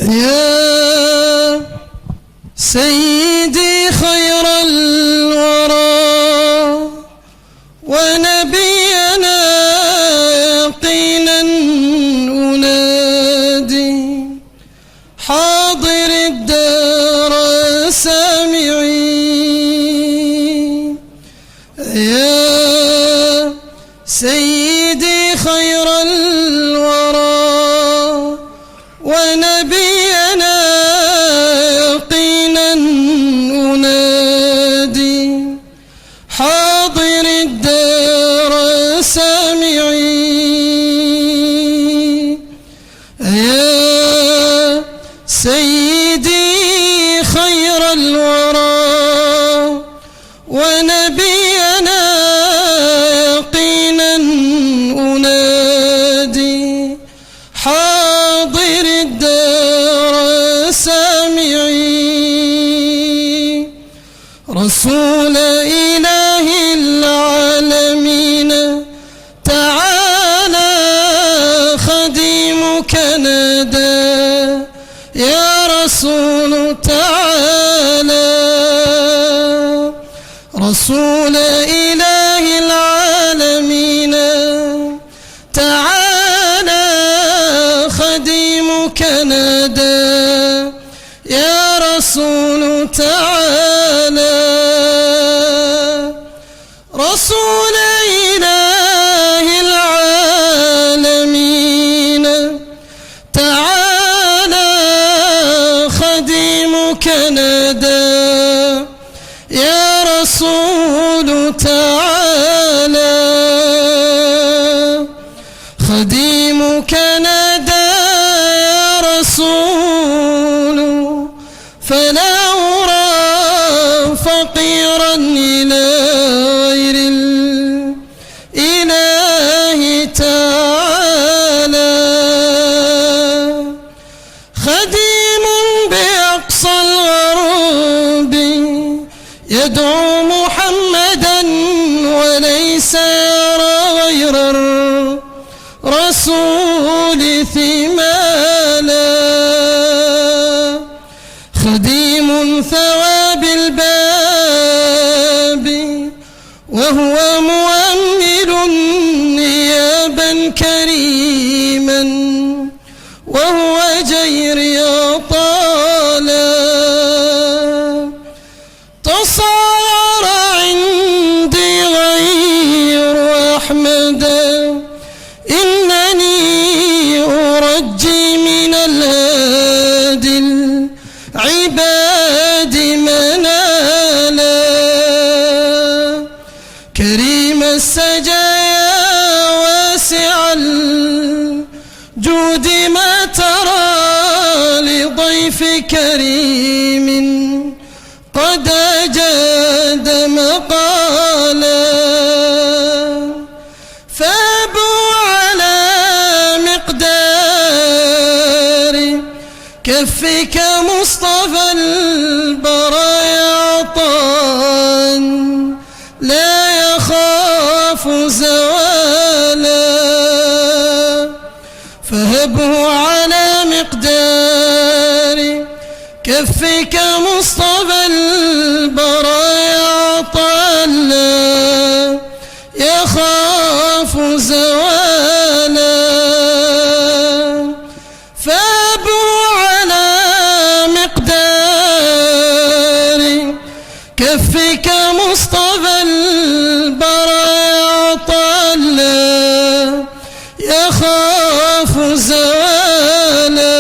يا سيدي خير الورى ونبينا يقينا أنادي حاضر الدار سامعين. يا سيدي خير الورى ونبينا يقينا أنادي حاضر الدار سامعين. يا سيدي خير الورى ونبينا يقينا أنادي حاضر الدار سامعين. رسول إله العالمين تعالى خديمك نادى يا رسول تعالى. رسول إله العالمين تعالى خديمك نادى يا رسول تعالى. رسول إله العالمين تعالى خديمك نادى يا رسول تعالى. خديمك نادى يا رسول فلا أرى فقيرا إلى غير الإله تعالى. خديم بأقصى الغرب يدعو محمدا وليس يرى غير الرسول ثمالا. خديم ثوى بالباب وهو مؤمل نيابا كريما وهو جيري طالا. تصار عندي غير أحمد إنني أرجي من الهادي العباد منالا. كريم السجايا واسع الجود ما ترى لضيف كريم قد أجاد مقالا. فابوا على مقدار كفك مصطفى البرايا عطاء لا يخاف زوالا. فهبوا على مقدار كفك مصطفى البرايا عطاء لا يخاف زوالا. فابوا على مقدار كفك مصطفى البرايا عطاء لا يخاف زوالا.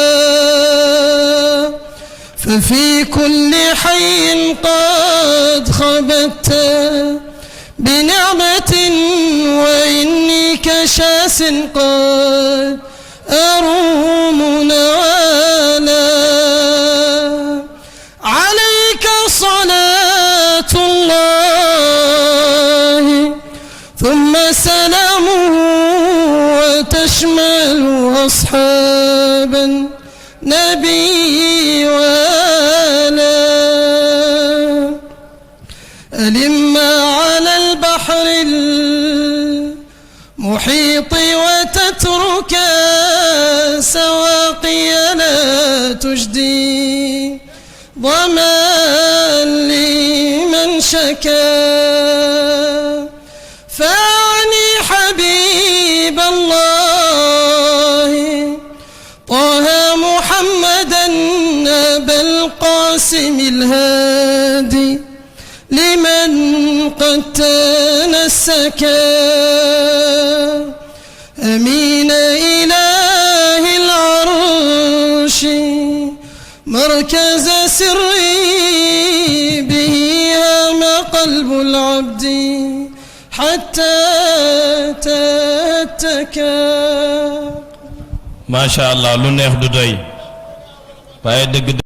ففي كل حي قد خبت بنعمة وإني كشاس قد أروم نوالا. عليك صلاة الله ثم سلامه وتشمل أصحابا نبي وآلا. ألما على البحر المحيط وتترك سواقينا تجدي ضمان لمن شكا فاعني حبيب الله طه محمدا أبا القاسم الهادي لمن قد تنسكا أمين إله العرش مركز سري به هام قلب العبد حتى تتكا ما شاء الله lu neex du doy waaye dëgg